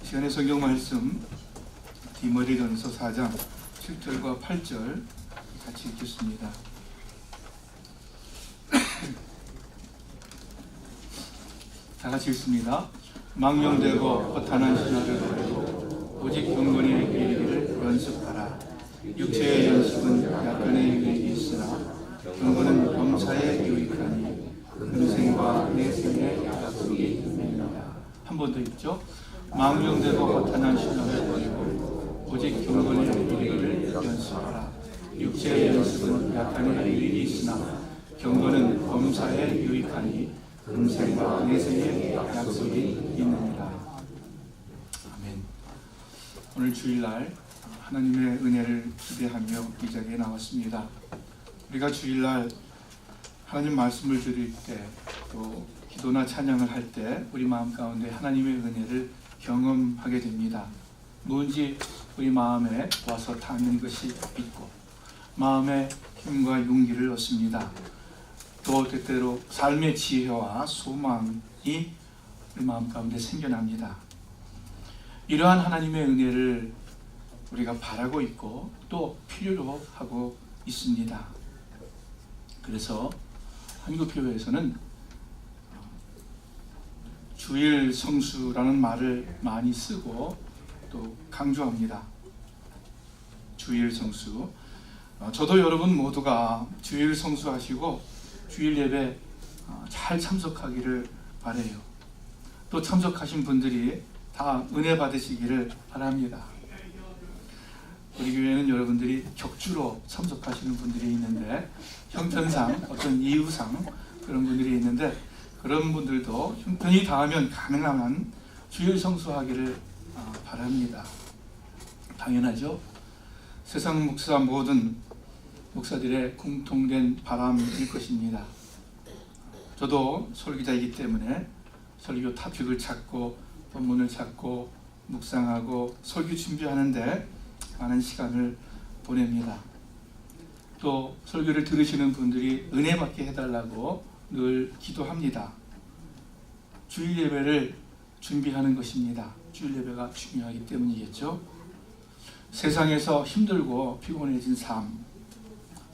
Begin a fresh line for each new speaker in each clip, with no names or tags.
시간의 성경 말씀 디모데전서 4장 7절과 8절 같이 읽겠습니다. 다 같이 읽습니다. 망령되고 허탄한 신화를 버리고 오직 경건에 이르기를 연습하라. 육체의 연습은 약간의 유익이 있으나 경건은 범사에 유익하니 금생과 내생의 약속이 있느니라. 한 번 더 읽죠. 망령되고 허탄한 신화를 버리고 오직 경건에 이르기를 연습하라. 육체의 연습은 약간의 유익이 있으나 경건은 범사에 유익하니 금생과 내생의 약속이 있느니라. 아멘. 오늘 주일날 하나님의 은혜를 기대하며 이 자리에 나왔습니다. 우리가 주일날 하나님 말씀을 드릴 때, 또 기도나 찬양을 할 때 우리 마음 가운데 하나님의 은혜를 경험하게 됩니다. 뭔지 우리 마음에 와서 닿는 것이 있고 마음의 힘과 용기를 얻습니다. 또 때때로 삶의 지혜와 소망이 우리 마음 가운데 생겨납니다. 이러한 하나님의 은혜를 우리가 바라고 있고 또 필요로 하고 있습니다. 그래서 한국교회에서는 주일 성수라는 말을 많이 쓰고 또 강조합니다. 주일 성수. 저도 여러분 모두가 주일 성수하시고 주일 예배 잘 참석하기를 바라요. 또 참석하신 분들이 다 은혜 받으시기를 바랍니다. 우리 교회는 여러분들이 격주로 참석하시는 분들이 있는데, 형편상 어떤 이유상 그런 분들이 있는데, 그런 분들도 형편이 닿으면 가능한 주일 성수하기를 바랍니다. 당연하죠. 세상 목사 모든 목사들의 공통된 바람일 것입니다. 저도 설교자이기 때문에 설교 토픽을 찾고 본문을 찾고 묵상하고 설교 준비하는데 많은 시간을 보냅니다. 또 설교를 들으시는 분들이 은혜 받게 해달라고 늘 기도합니다. 주일 예배를 준비하는 것입니다. 주일 예배가 중요하기 때문이겠죠. 세상에서 힘들고 피곤해진 삶,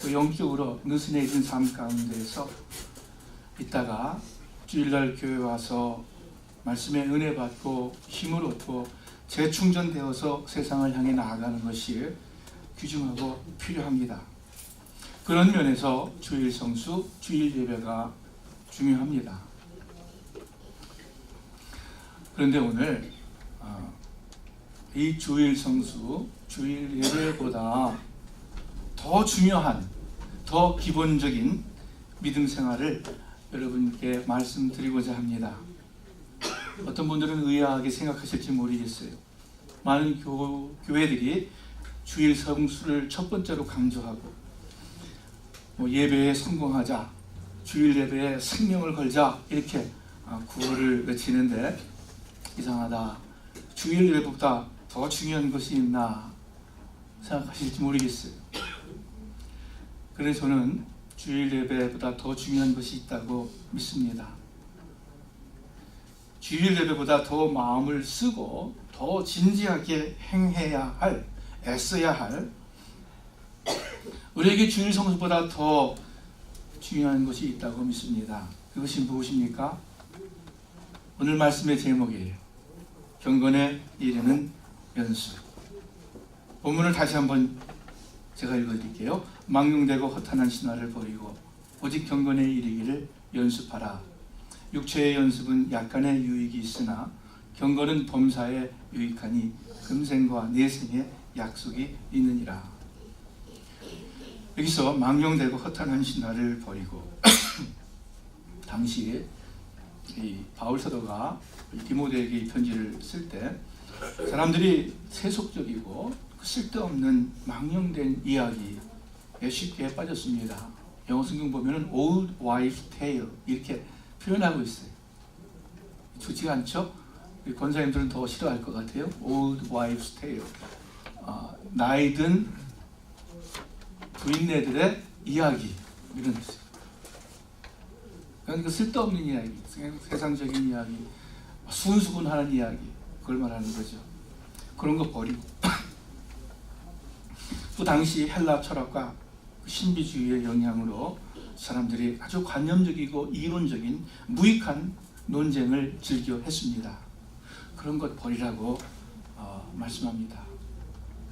또 영적으로 느슨해진 삶 가운데에서 있다가 주일날 교회 와서 말씀에 은혜 받고 힘을 얻고 재충전되어서 세상을 향해 나아가는 것이 귀중하고 필요합니다. 그런 면에서 주일 성수, 주일 예배가 중요합니다. 그런데 오늘 이 주일 성수, 주일 예배보다 더 중요한, 더 기본적인 믿음 생활을 여러분께 말씀드리고자 합니다. 어떤 분들은 의아하게 생각하실지 모르겠어요. 많은 교회들이 주일 성수를 첫 번째로 강조하고 예배에 성공하자, 주일 예배에 생명을 걸자, 이렇게 구호를 외치는데 이상하다. 주일 예배보다 더 중요한 것이 있나 생각하실지 모르겠어요. 그래서 저는 주일 예배보다 더 중요한 것이 있다고 믿습니다. 주일 예배보다 더 마음을 쓰고 더 진지하게 행해야 할, 애써야 할, 우리에게 주일 성수보다 더 중요한 것이 있다고 믿습니다. 그것이 무엇입니까? 오늘 말씀의 제목이에요. 경건에 이르는 연수. 본문을 다시 한번 제가 읽어드릴게요. 망령되고 허탄한 신화를 버리고 오직 경건에 이르기를 연습하라. 육체의 연습은 약간의 유익이 있으나 경건은 범사에 유익하니 금생과 내생의 약속이 있느니라. 여기서 망령되고 허탄한 신화를 버리고 당시에 이 바울 사도가 디모데에게 이 편지를 쓸 때 사람들이 세속적이고 쓸데없는 망령된 이야기에 쉽게 빠졌습니다. 영어 성경 보면은 old wives' tale 이렇게 표현하고 있어요. 좋지 않죠? 권사님들은 더 싫어할 것 같아요. old wives' tale. 나이 든 부인네들의 이야기, 이런 뜻이에요. 그러니까 쓸데없는 이야기, 세상적인 이야기, 수근수근하는 이야기, 그걸 말하는 거죠. 그런 거 버리고 또 당시 헬라 철학과 신비주의의 영향으로 사람들이 아주 관념적이고 이론적인 무익한 논쟁을 즐겨 했습니다. 그런 것 버리라고 말씀합니다.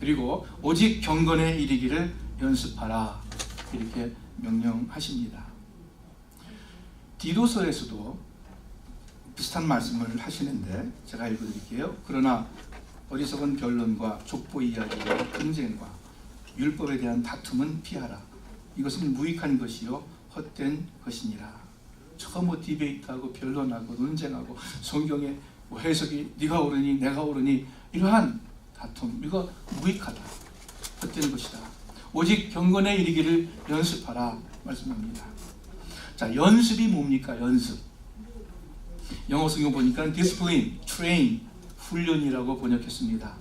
그리고 오직 경건에 이르기를 연습하라 이렇게 명령하십니다. 디도서에서도 비슷한 말씀을 하시는데 제가 읽어드릴게요. 그러나 어리석은 변론과 족보 이야기와 분쟁과 율법에 대한 다툼은 피하라. 이것은 무익한 것이요 헛된 것이니라. 저거 뭐 디베이트하고 변론하고 논쟁하고 성경의 뭐 해석이 네가 옳으니 내가 옳으니 이러한 다툼 이거 무익하다. 헛된 것이다. 오직 경건에 이르기를 연습하라 말씀합니다. 자, 연습이 뭡니까? 연습. 영어 성경 보니까 discipline, train, 훈련이라고 번역했습니다.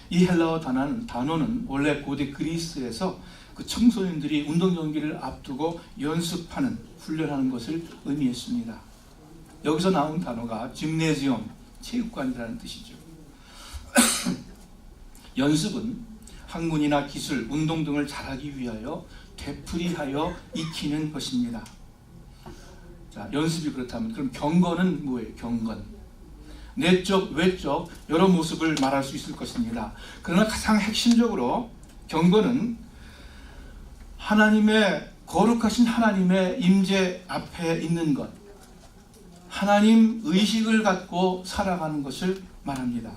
이 헬라어 단어는 원래 고대 그리스에서 그 청소년들이 운동 경기를 앞두고 연습하는, 훈련하는 것을 의미했습니다. 여기서 나온 단어가 짐네지엄, 체육관이라는 뜻이죠. 연습은 학문이나 기술, 운동 등을 잘하기 위하여 되풀이하여 익히는 것입니다. 자, 연습이 그렇다면 그럼 경건은 뭐예요? 경건. 내적, 외적 여러 모습을 말할 수 있을 것입니다. 그러나 가장 핵심적으로 경건은 하나님의 거룩하신 하나님의 임재 앞에 있는 것, 하나님 의식을 갖고 살아가는 것을 말합니다.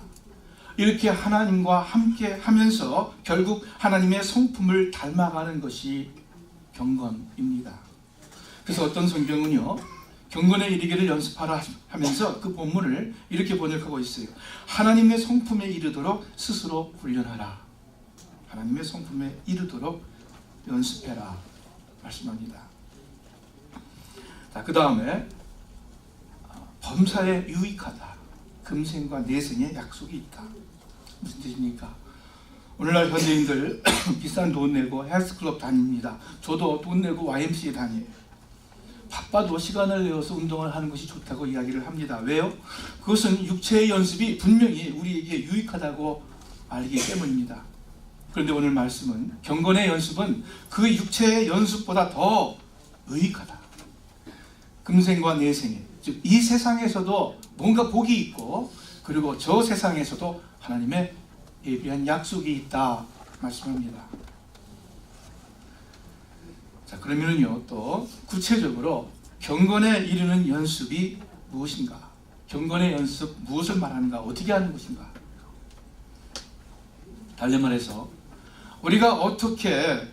이렇게 하나님과 함께 하면서 결국 하나님의 성품을 닮아가는 것이 경건입니다. 그래서 어떤 성경은요, 경건에 이르기를 연습하라 하면서 그 본문을 이렇게 번역하고 있어요. 하나님의 성품에 이르도록 스스로 훈련하라. 하나님의 성품에 이르도록 연습해라 말씀합니다. 자, 그 다음에 범사에 유익하다. 금생과 내생에 약속이 있다. 무슨 뜻입니까? 오늘날 현대인들 비싼 돈 내고 헬스클럽 다닙니다. 저도 돈 내고 YMCA 다녀요. 바빠도 시간을 내어서 운동을 하는 것이 좋다고 이야기를 합니다. 왜요? 그것은 육체의 연습이 분명히 우리에게 유익하다고 알기 때문입니다. 그런데 오늘 말씀은 경건의 연습은 그 육체의 연습보다 더 유익하다. 금생과 내생에, 즉 이 세상에서도 뭔가 복이 있고 그리고 저 세상에서도 하나님의 예비한 약속이 있다 말씀합니다. 자, 그러면은요, 또 구체적으로 경건에 이르는 연습이 무엇인가? 경건의 연습 무엇을 말하는가? 어떻게 하는 것인가? 달리 말해서 우리가 어떻게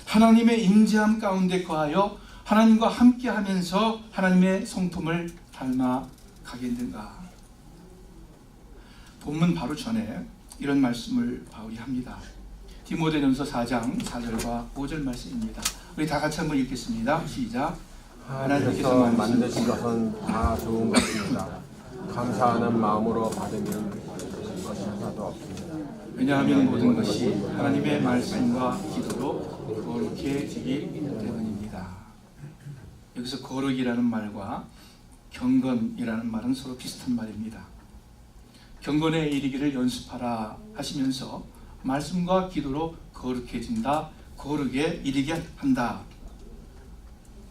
하나님의 임재함 가운데 거하여 하나님과 함께 하면서 하나님의 성품을 닮아 가겠는가? 본문 바로 전에 이런 말씀을 바울이 합니다. 디모데전서 4장 4절과 5절 말씀입니다. 우리 다 같이 한번 읽겠습니다. 시작.
하나님께서 만드신 것은 다 좋은 것입니다. 감사하는 마음으로 받으면 것이 하나도 없습니다.
왜냐하면 모든 것이 하나님의 말씀과 기도로 거룩해지기 때문입니다. 여기서 거룩이라는 말과 경건이라는 말은 서로 비슷한 말입니다. 경건에 이르기를 연습하라 하시면서 말씀과 기도로 거룩해진다, 거룩에 이르게 한다.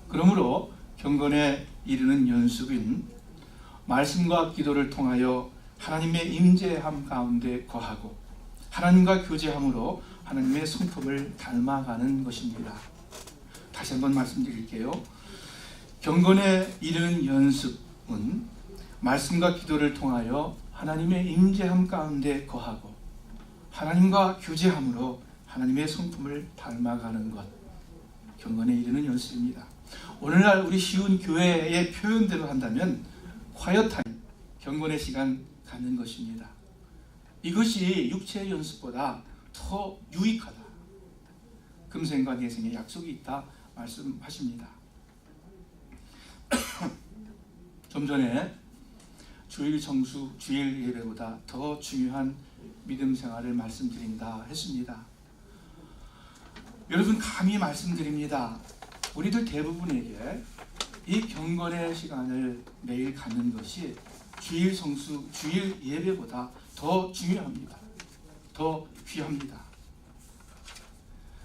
그러므로 경건에 이르는 연습은 말씀과 기도를 통하여 하나님의 임재함 가운데 거하고 하나님과 교제함으로 하나님의 성품을 닮아가는 것입니다. 다시 한번 말씀드릴게요. 경건에 이르는 연습은 말씀과 기도를 통하여 하나님의 임재함 가운데 거하고 하나님과 교제함으로 하나님의 성품을 닮아가는 것, 경건에 이르는 연습입니다. 오늘날 우리 쉬운 교회의 표현대로 한다면 콰이어타임, 경건의 시간 갖는 것입니다. 이것이 육체의 연습보다 더 유익하다. 금생과 내생에 약속이 있다 말씀하십니다. 좀 전에 주일 성수, 주일 예배보다 더 중요한 믿음 생활을 말씀드린다 했습니다. 여러분, 감히 말씀드립니다. 우리들 대부분에게 이 경건의 시간을 매일 갖는 것이 주일 성수, 주일 예배보다 더 중요합니다. 더 귀합니다.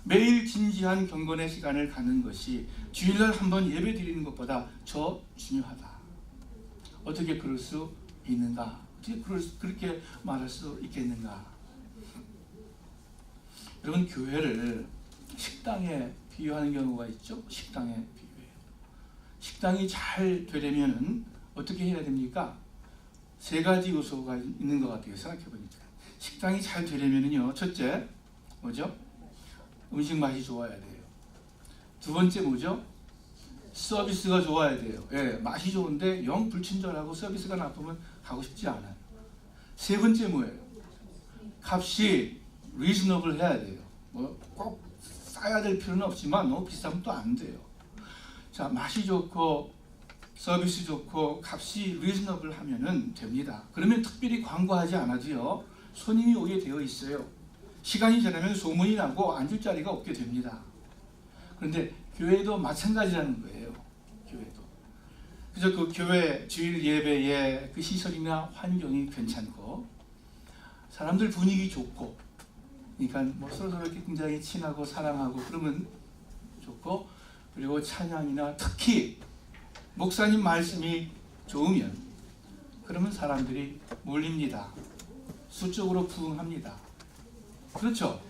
매일 진지한 경건의 시간을 갖는 것이 주일날 한번 예배 드리는 것보다 더 중요하다. 어떻게 그럴 수 있는가? 어떻게 그렇게 말할 수 있겠는가? 여러분, 교회를 식당에 비유하는 경우가 있죠. 식당에 비유해요. 식당이 잘 되려면 어떻게 해야 됩니까? 세 가지 요소가 있는 것 같아요. 생각해보니까 식당이 잘 되려면요, 첫째 뭐죠? 음식 맛이 좋아야 돼요. 두 번째 뭐죠? 서비스가 좋아야 돼요. 예, 맛이 좋은데 영 불친절하고 서비스가 나쁘면 가고 싶지 않아요. 세 번째 뭐예요? 값이 리즈너블 해야 돼요. 뭐 꼭 싸야 될 필요는 없지만 너무 비싸면 또 안 돼요. 자, 맛이 좋고 서비스 좋고 값이 리즈너블 하면은 됩니다. 그러면 특별히 광고하지 않아도요, 손님이 오게 되어 있어요. 시간이 지나면 소문이 나고 앉을 자리가 없게 됩니다. 그런데 교회도 마찬가지라는 거예요. 교회도. 그래서 그 교회 주일 예배의 그 시설이나 환경이 괜찮고 사람들 분위기 좋고, 그러니까 뭐 서로 이렇게 굉장히 친하고 사랑하고 그러면 좋고, 그리고 찬양이나 특히 목사님 말씀이 좋으면 그러면 사람들이 몰립니다. 수적으로 부응합니다. 그렇죠?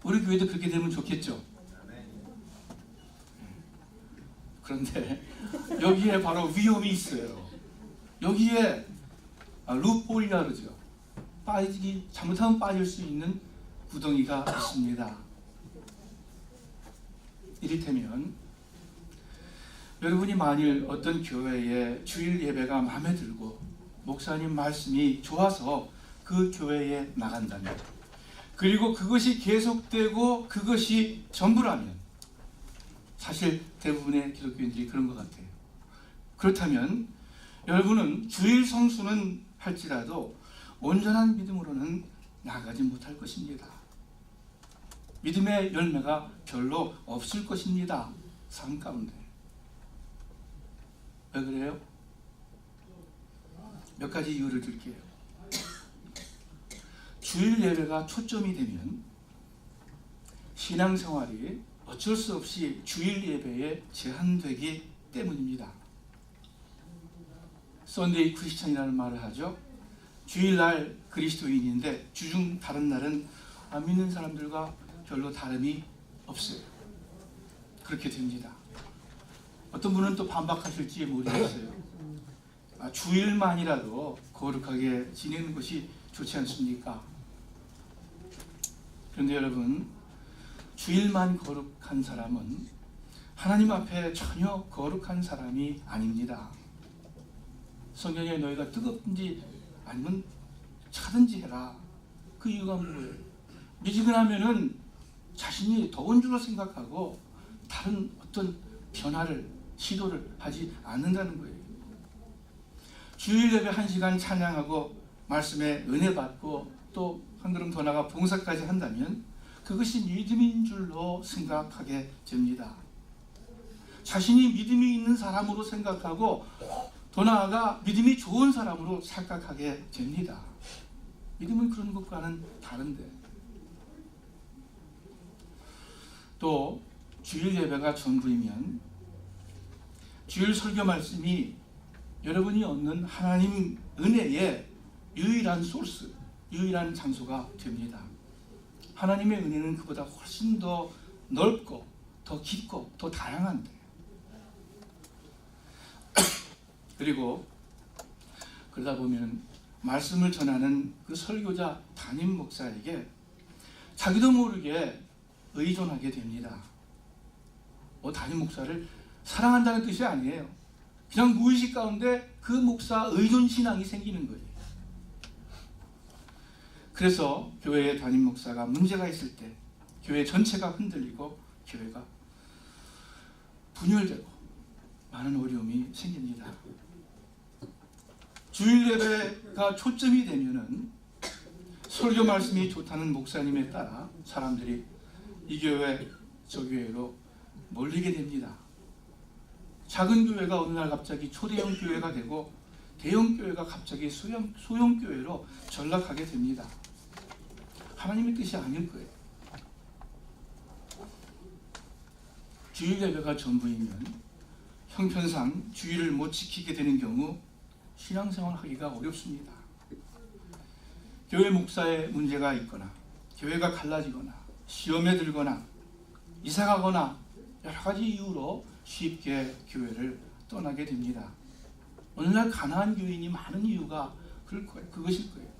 우리 교회도 그렇게 되면 좋겠죠? 그런데 여기에 바로 위험이 있어요. 여기에 루폴이라 그러죠. 잘못하면 빠질 수 있는 구덩이가 있습니다. 이를테면 여러분이 만일 어떤 교회에 주일 예배가 마음에 들고 목사님 말씀이 좋아서 그 교회에 나간다면, 그리고 그것이 계속되고 그것이 전부라면, 사실 대부분의 기독교인들이 그런 것 같아요. 그렇다면 여러분은 주일 성수는 할지라도 온전한 믿음으로는 나가지 못할 것입니다. 믿음의 열매가 별로 없을 것입니다. 삶 가운데. 왜 그래요? 몇 가지 이유를 들게요. 주일 예배가 초점이 되면 신앙생활이 어쩔 수 없이 주일 예배에 제한되기 때문입니다. 썬데이 크리스천이라는 말을 하죠. 주일날 그리스도인인데 주중 다른 날은 안 믿는 사람들과 별로 다름이 없어요. 그렇게 됩니다. 어떤 분은 또 반박하실지 모르겠어요. 주일만이라도 거룩하게 지내는 것이 좋지 않습니까? 그런데 여러분, 주일만 거룩한 사람은 하나님 앞에 전혀 거룩한 사람이 아닙니다. 성경에 너희가 뜨겁든지 아니면 차든지 해라. 그 이유가 뭐예요? 미지근하면은 자신이 더운 줄로 생각하고 다른 어떤 변화를 시도를 하지 않는다는 거예요. 주일 예배 1시간 찬양하고 말씀에 은혜 받고 또 한 걸음 더 나가 봉사까지 한다면 그것이 믿음인 줄로 생각하게 됩니다. 자신이 믿음이 있는 사람으로 생각하고 더 나아가 믿음이 좋은 사람으로 착각하게 됩니다. 믿음은 그런 것과는 다른데. 또 주일 예배가 전부이면 주일 설교 말씀이 여러분이 얻는 하나님 은혜의 유일한 소스, 유일한 장소가 됩니다. 하나님의 은혜는 그보다 훨씬 더 넓고 더 깊고 더 다양한데, 그리고 그러다 보면 말씀을 전하는 그 설교자 담임 목사에게 자기도 모르게 의존하게 됩니다. 담임 목사를 사랑한다는 뜻이 아니에요. 그냥 무의식 가운데 그 목사 의존 신앙이 생기는 거예요. 그래서 교회의 담임 목사가 문제가 있을 때 교회 전체가 흔들리고 교회가 분열되고 많은 어려움이 생깁니다. 주일 예배가 초점이 되면은 설교 말씀이 좋다는 목사님에 따라 사람들이 이 교회 저 교회로 몰리게 됩니다. 작은 교회가 어느 날 갑자기 초대형 교회가 되고 대형 교회가 갑자기 소형 교회로 전락하게 됩니다. 하나님의 뜻이 아닐 거예요. 주일 예배가 전부이면 형편상 주일을 못 지키게 되는 경우 신앙생활 하기가 어렵습니다. 교회 목사에 문제가 있거나 교회가 갈라지거나 시험에 들거나 이사가거나 여러 가지 이유로 쉽게 교회를 떠나게 됩니다. 오늘날 가난한 교인이 많은 이유가 그것일 거예요.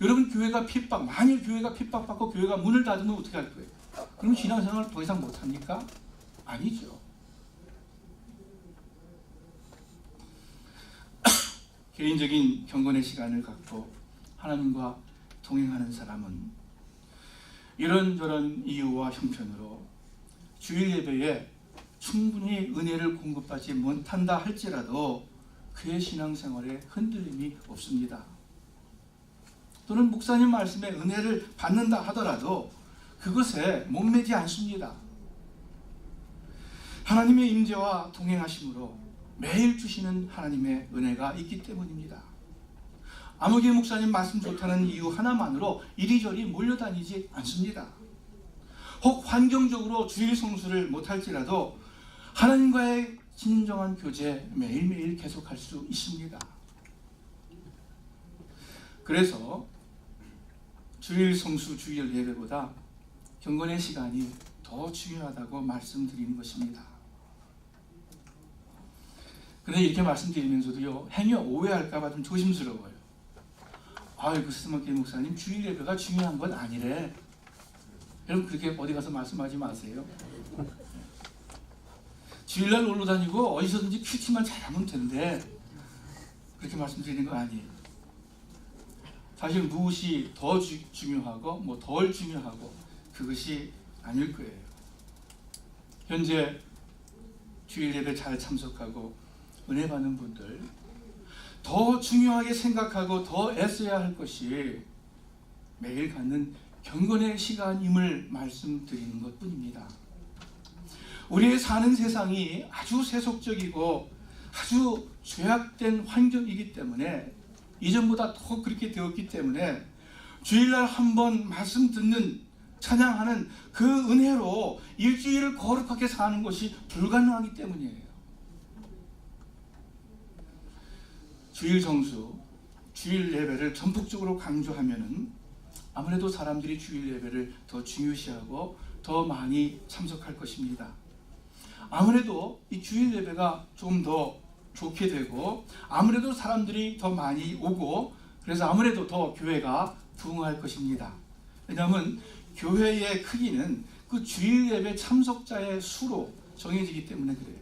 여러분, 교회가 만일 교회가 핍박받고 교회가 문을 닫으면 어떻게 할 거예요? 그럼 신앙생활 더 이상 못합니까? 아니죠. 개인적인 경건의 시간을 갖고 하나님과 동행하는 사람은 이런저런 이유와 형편으로 주일 예배에 충분히 은혜를 공급받지 못한다 할지라도 그의 신앙생활에 흔들림이 없습니다. 또는 목사님 말씀에 은혜를 받는다 하더라도 그것에 목매지 않습니다. 하나님의 임재와 동행하심으로 매일 주시는 하나님의 은혜가 있기 때문입니다. 아무개 목사님 말씀 좋다는 이유 하나만으로 이리저리 몰려다니지 않습니다. 혹 환경적으로 주일 성수를 못할지라도 하나님과의 진정한 교제 매일매일 계속할 수 있습니다. 그래서 주일 성수, 주일 예배보다 경건의 시간이 더 중요하다고 말씀드리는 것입니다. 그런데 이렇게 말씀드리면서도요, 행여 오해할까봐 좀 조심스러워요. 아이고, 스마키 목사님, 주일 예배가 중요한 건 아니래. 여러분, 그렇게 어디 가서 말씀하지 마세요. 주일날 놀러 다니고 어디서든지 큐티만 잘하면 된대. 그렇게 말씀드리는 건 아니에요. 사실 무엇이 더 중요하고 뭐 덜 중요하고 그것이 아닐 거예요. 현재 주일 예배 잘 참석하고 은혜 받는 분들, 더 중요하게 생각하고 더 애써야 할 것이 매일 갖는 경건의 시간임을 말씀드리는 것뿐입니다. 우리의 사는 세상이 아주 세속적이고 아주 죄악된 환경이기 때문에, 이전보다 더 그렇게 되었기 때문에 주일날 한번 말씀 듣는, 찬양하는 그 은혜로 일주일을 거룩하게 사는 것이 불가능하기 때문이에요. 주일 성수, 주일 예배를 전폭적으로 강조하면은 아무래도 사람들이 주일 예배를 더 중요시하고 더 많이 참석할 것입니다. 아무래도 이 주일 예배가 좀 더 좋게 되고, 아무래도 사람들이 더 많이 오고, 그래서 아무래도 더 교회가 부흥할 것입니다. 왜냐하면 교회의 크기는 그 주일 예배 참석자의 수로 정해지기 때문에 그래요.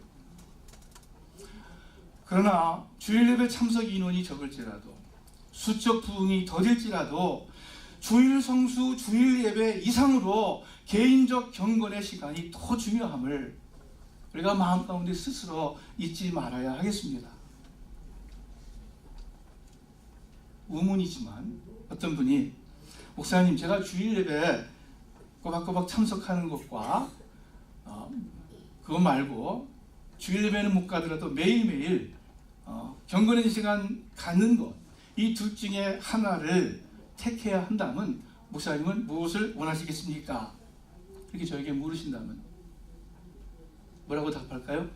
그러나 주일 예배 참석 인원이 적을지라도, 수적 부흥이 더딜지라도 주일 성수, 주일 예배 이상으로 개인적 경건의 시간이 더 중요함을 우리가 마음 가운데 스스로 잊지 말아야 하겠습니다. 의문이지만 어떤 분이, 목사님, 제가 주일 예배 꼬박꼬박 참석하는 것과 그거 말고 주일 예배는 못 가더라도 매일매일 경건의 시간 갖는 것, 이 둘 중에 하나를 택해야 한다면 목사님은 무엇을 원하시겠습니까? 이렇게 저에게 물으신다면 뭐라고 답할까요?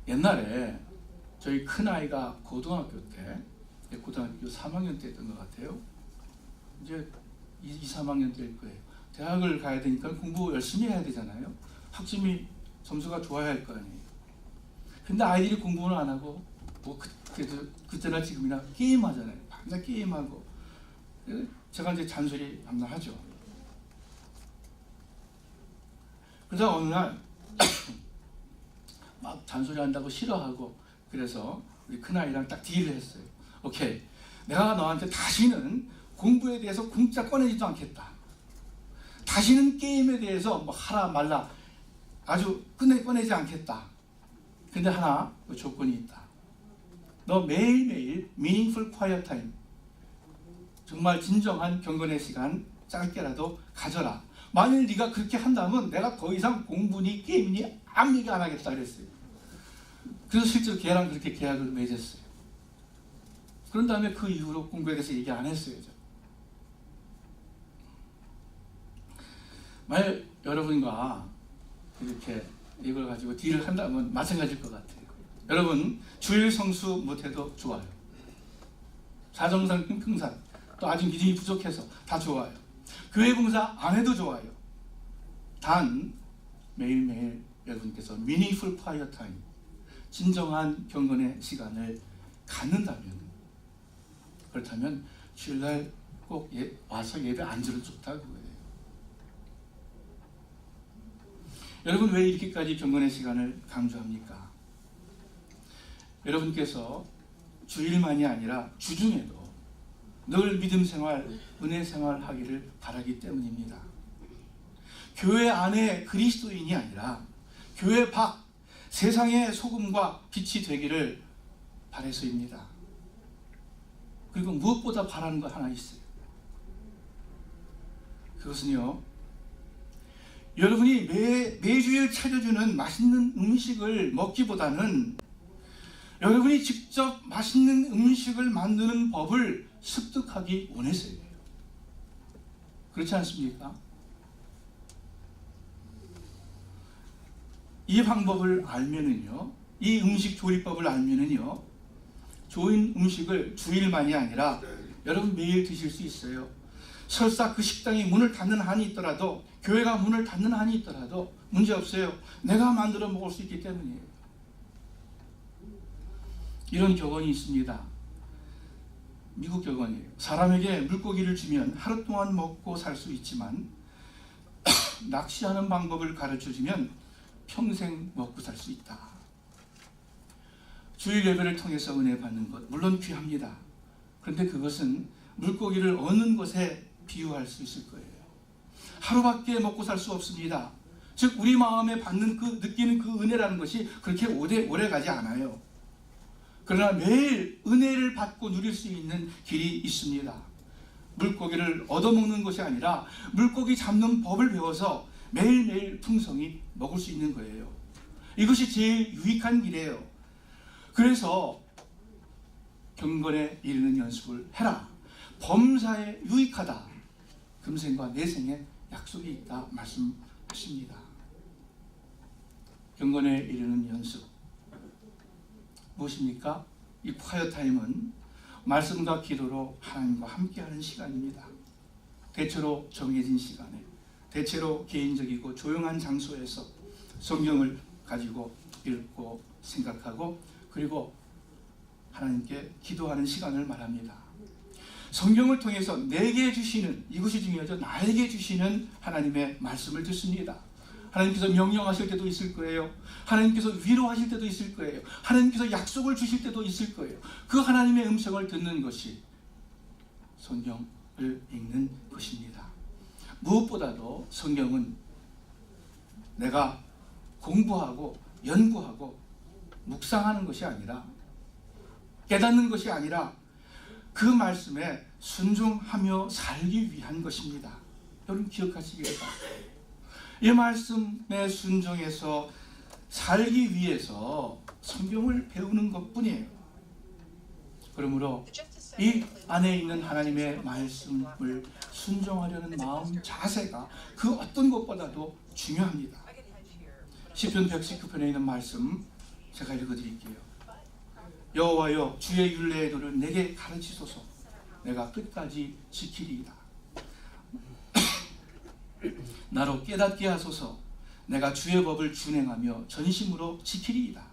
옛날에 저희 큰아이가 고등학교 때, 고등학교 3학년 때였던 것 같아요. 이제 2, 3학년 때일 거예요. 대학을 가야 되니까 공부 열심히 해야 되잖아요. 학점이, 점수가 좋아야 할 거 아니에요. 근데 아이들이 공부는 안 하고 뭐 그때나 지금이나 게임하잖아요. 밤낮 게임하고. 제가 이제 잔소리 밤낮 하죠. 그러다 어느 날 막 잔소리 한다고 싫어하고, 그래서 우리 큰아이랑 딱 딜을 했어요. 오케이, 내가 너한테 다시는 공부에 대해서 공짜 꺼내지도 않겠다. 다시는 게임에 대해서 뭐 하라 말라 아주 꺼내지 않겠다. 근데 하나 조건이 있다. 너 매일매일 meaningful quiet time, 정말 진정한 경건의 시간 짧게라도 가져라. 만일 네가 그렇게 한다면 내가 더 이상 공부니 게임이니 아무 얘기 안 하겠다 그랬어요. 그래서 실제로 걔랑 그렇게 계약을 맺었어요. 그런 다음에 그 이후로 공부에 대해서 얘기 안 했어요. 만약 여러분과 이렇게 이걸 가지고 딜을 한다면 마찬가지일 것 같아요. 여러분 주일 성수 못해도 좋아요. 사정상 끙끙산 또 아직 믿음이 부족해서 다 좋아요. 교회 봉사 안 해도 좋아요. 단 매일매일 여러분께서 meaningful quiet time, 진정한 경건의 시간을 갖는다면, 그렇다면 주일날 꼭 와서 예배 앉으면 좋다고 해요. 여러분 왜 이렇게까지 경건의 시간을 강조합니까? 여러분께서 주일만이 아니라 주중에도 늘 믿음 생활, 은혜 생활 하기를 바라기 때문입니다. 교회 안에 그리스도인이 아니라 교회 밖 세상의 소금과 빛이 되기를 바라서입니다. 그리고 무엇보다 바라는 거 하나 있어요. 그것은요, 여러분이 매주일 차려주는 맛있는 음식을 먹기보다는 여러분이 직접 맛있는 음식을 만드는 법을 습득하기 원해서예요. 그렇지 않습니까? 이 방법을 알면은요, 이 음식 조리법을 알면은요, 좋은 음식을 주일만이 아니라 여러분 매일 드실 수 있어요. 설사 그 식당이 문을 닫는 한이 있더라도, 교회가 문을 닫는 한이 있더라도 문제없어요. 내가 만들어 먹을 수 있기 때문이에요. 이런 격언이 있습니다. 미국 격언이에요. 사람에게 물고기를 주면 하루 동안 먹고 살 수 있지만 낚시하는 방법을 가르쳐주면 평생 먹고 살 수 있다. 주일 예배를 통해서 은혜 받는 것 물론 귀합니다. 그런데 그것은 물고기를 얻는 것에 비유할 수 있을 거예요. 하루밖에 먹고 살 수 없습니다. 즉 우리 마음에 받는 느끼는 그 은혜라는 것이 그렇게 오래 가지 않아요. 그러나 매일 은혜를 받고 누릴 수 있는 길이 있습니다. 물고기를 얻어먹는 것이 아니라 물고기 잡는 법을 배워서 매일매일 풍성히 먹을 수 있는 거예요. 이것이 제일 유익한 길이에요. 그래서 경건에 이르는 연습을 해라. 범사에 유익하다. 금생과 내생에 약속이 있다 말씀하십니다. 경건에 이르는 연습 무엇입니까? 이 콰이어 타임은 말씀과 기도로 하나님과 함께하는 시간입니다. 대체로 정해진 시간에, 대체로 개인적이고 조용한 장소에서 성경을 가지고 읽고 생각하고 그리고 하나님께 기도하는 시간을 말합니다. 성경을 통해서 내게 주시는, 이것이 중요하죠. 나에게 주시는 하나님의 말씀을 듣습니다. 하나님께서 명령하실 때도 있을 거예요. 하나님께서 위로하실 때도 있을 거예요. 하나님께서 약속을 주실 때도 있을 거예요. 그 하나님의 음성을 듣는 것이 성경을 읽는 것입니다. 무엇보다도 성경은 내가 공부하고 연구하고 묵상하는 것이 아니라, 깨닫는 것이 아니라 그 말씀에 순종하며 살기 위한 것입니다. 여러분 기억하시기 바랍니다. 이 말씀에 순종해서 살기 위해서 성경을 배우는 것뿐이에요. 그러므로 이 안에 있는 하나님의 말씀을 순종하려는 마음 자세가 그 어떤 것보다도 중요합니다. 시편 119편에 있는 말씀 제가 읽어드릴게요. 여호와여 주의 율례의 도를 내게 가르치소서. 내가 끝까지 지키리이다. 나로 깨닫게 하소서. 내가 주의 법을 준행하며 전심으로 지키리이다.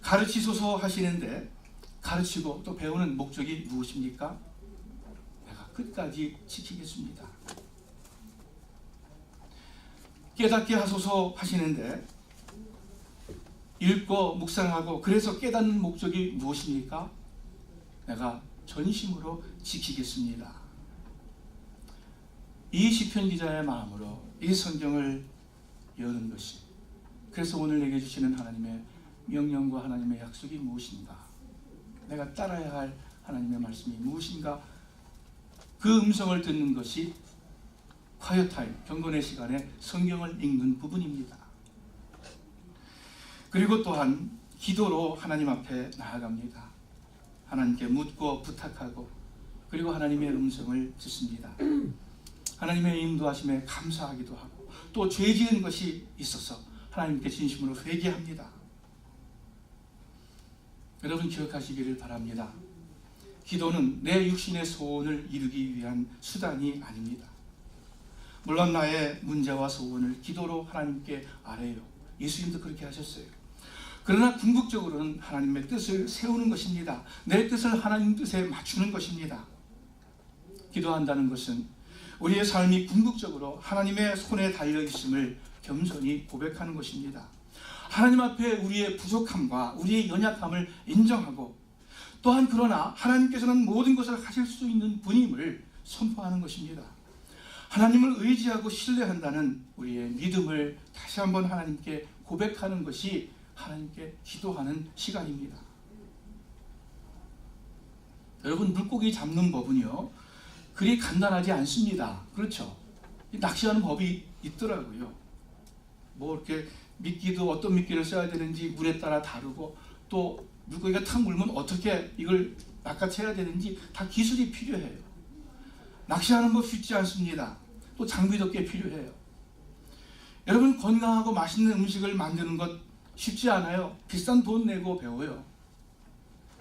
가르치소서 하시는데 가르치고 또 배우는 목적이 무엇입니까? 내가 끝까지 지키겠습니다. 깨닫게 하소서 하시는데 읽고 묵상하고 그래서 깨닫는 목적이 무엇입니까? 내가 전심으로 지키겠습니다. 이 시편 기자의 마음으로 이 성경을 여는 것이, 그래서 오늘 내게 주시는 하나님의 명령과 하나님의 약속이 무엇인가, 내가 따라야 할 하나님의 말씀이 무엇인가, 그 음성을 듣는 것이 콰이어 타임, 경건의 시간에 성경을 읽는 부분입니다. 그리고 또한 기도로 하나님 앞에 나아갑니다. 하나님께 묻고 부탁하고 그리고 하나님의 음성을 듣습니다. 하나님의 인도하심에 감사하기도 하고 또 죄 지은 것이 있어서 하나님께 진심으로 회개합니다. 여러분 기억하시기를 바랍니다. 기도는 내 육신의 소원을 이루기 위한 수단이 아닙니다. 물론 나의 문제와 소원을 기도로 하나님께 아뢰요. 예수님도 그렇게 하셨어요. 그러나 궁극적으로는 하나님의 뜻을 세우는 것입니다. 내 뜻을 하나님 뜻에 맞추는 것입니다. 기도한다는 것은 우리의 삶이 궁극적으로 하나님의 손에 달려있음을 겸손히 고백하는 것입니다. 하나님 앞에 우리의 부족함과 우리의 연약함을 인정하고 또한 그러나 하나님께서는 모든 것을 하실 수 있는 분임을 선포하는 것입니다. 하나님을 의지하고 신뢰한다는 우리의 믿음을 다시 한번 하나님께 고백하는 것이 하나님께 기도하는 시간입니다. 여러분 물고기 잡는 법은요 그리 간단하지 않습니다. 그렇죠? 낚시하는 법이 있더라고요. 뭐 이렇게 미끼도 어떤 미끼를 써야 되는지 물에 따라 다르고 또 물고기가 탁 물면 어떻게 이걸 낚아채야 되는지 다 기술이 필요해요. 낚시하는 법 쉽지 않습니다. 또 장비도 꽤 필요해요. 여러분 건강하고 맛있는 음식을 만드는 것 쉽지 않아요. 비싼 돈 내고 배워요.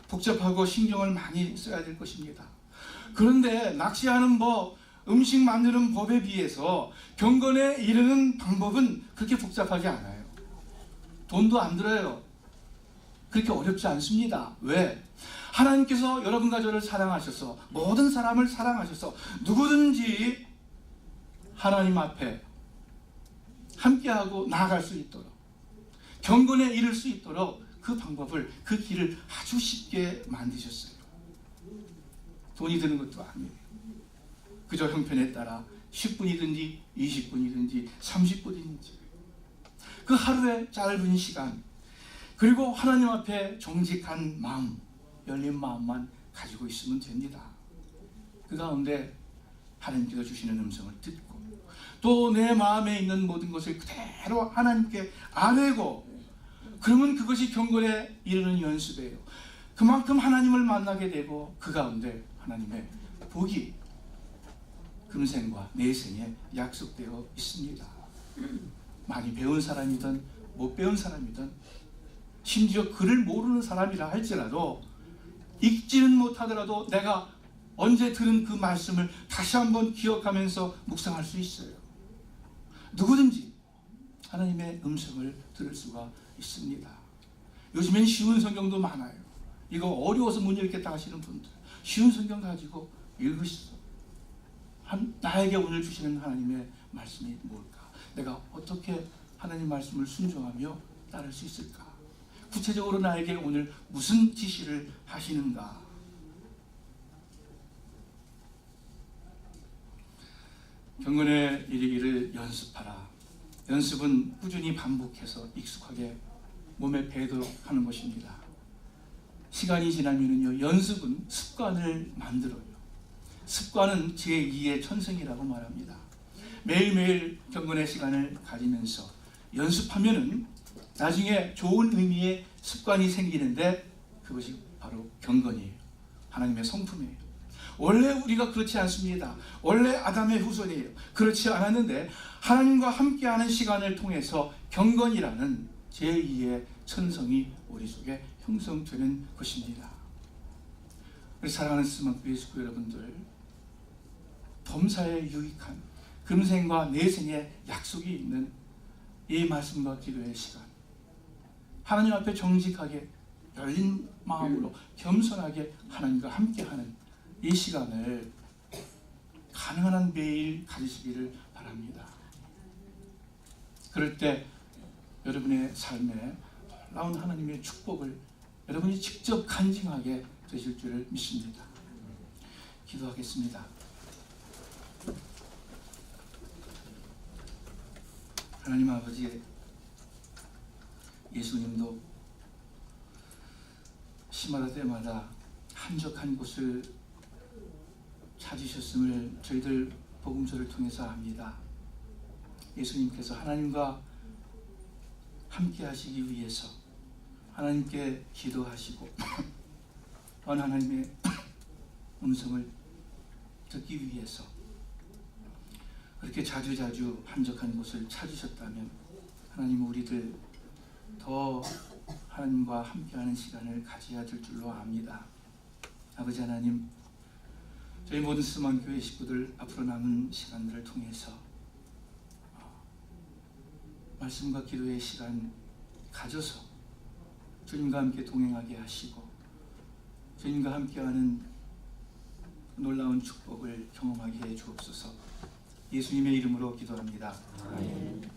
복잡하고 신경을 많이 써야 될 것입니다. 그런데 낚시하는 법, 음식 만드는 법에 비해서 경건에 이르는 방법은 그렇게 복잡하지 않아요. 돈도 안 들어요. 그렇게 어렵지 않습니다. 왜? 하나님께서 여러분과 저를 사랑하셔서 모든 사람을 사랑하셔서 누구든지 하나님 앞에 함께하고 나아갈 수 있도록 경건에 이를 수 있도록 그 방법을 그 길을 아주 쉽게 만드셨어요. 돈이 드는 것도 아니에요. 그저 형편에 따라 10분이든지 20분이든지 30분이든지 그 하루의 짧은 시간 그리고 하나님 앞에 정직한 마음 열린 마음만 가지고 있으면 됩니다. 그 가운데 하나님께서 주시는 음성을 듣고 또 내 마음에 있는 모든 것을 그대로 하나님께 아뢰고 그러면 그것이 경건에 이르는 연습이에요. 그만큼 하나님을 만나게 되고 그 가운데 하나님의 복이 금생과 내생에 약속되어 있습니다. 많이 배운 사람이든 못 배운 사람이든 심지어 글을 모르는 사람이라 할지라도 읽지는 못하더라도 내가 언제 들은 그 말씀을 다시 한번 기억하면서 묵상할 수 있어요. 누구든지 하나님의 음성을 들을 수가 있습니다. 요즘엔 쉬운 성경도 많아요. 이거 어려워서 못 읽겠다 하시는 분들 쉬운 성경 가지고 읽으시죠. 나에게 오늘 주시는 하나님의 말씀이 뭘까? 내가 어떻게 하나님 말씀을 순종하며 따를 수 있을까? 구체적으로 나에게 오늘 무슨 지시를 하시는가? 경건에 이르기를 연습하라. 연습은 꾸준히 반복해서 익숙하게 몸에 배도록 하는 것입니다. 시간이 지나면요 연습은 습관을 만들어요. 습관은 제2의 천성이라고 말합니다. 매일매일 경건의 시간을 가지면서 연습하면은 나중에 좋은 의미의 습관이 생기는데 그것이 바로 경건이에요. 하나님의 성품이에요. 원래 우리가 그렇지 않습니다. 원래 아담의 후손이에요. 그렇지 않았는데 하나님과 함께하는 시간을 통해서 경건이라는 제2의 천성이 우리 속에 형성되는 것입니다. 우리 사랑하는 스마트교회 식구 여러분들, 범사에 유익한 금생과 내생의 약속이 있는 이 말씀과 기도의 시간, 하나님 앞에 정직하게 열린 마음으로 겸손하게 하나님과 함께하는 이 시간을 가능한 한 매일 가지시기를 바랍니다. 그럴 때 여러분의 삶에 놀라운 하나님의 축복을 여러분이 직접 간증하게 되실 줄을 믿습니다. 기도하겠습니다. 하나님 아버지, 예수님도 시마다 때마다 한적한 곳을 찾으셨음을 저희들 복음서를 통해서 압니다. 예수님께서 하나님과 함께 하시기 위해서 하나님께 기도하시고 또한 하나님의 음성을 듣기 위해서 그렇게 자주자주 한적한 곳을 찾으셨다면 하나님 우리들 더 하나님과 함께하는 시간을 가져야 될 줄로 압니다. 아버지 하나님, 저희 모든 스만 교회 식구들 앞으로 남은 시간들을 통해서 말씀과 기도의 시간 가져서 주님과 함께 동행하게 하시고 주님과 함께하는 놀라운 축복을 경험하게 해 주옵소서. 예수님의 이름으로 기도합니다. 아멘.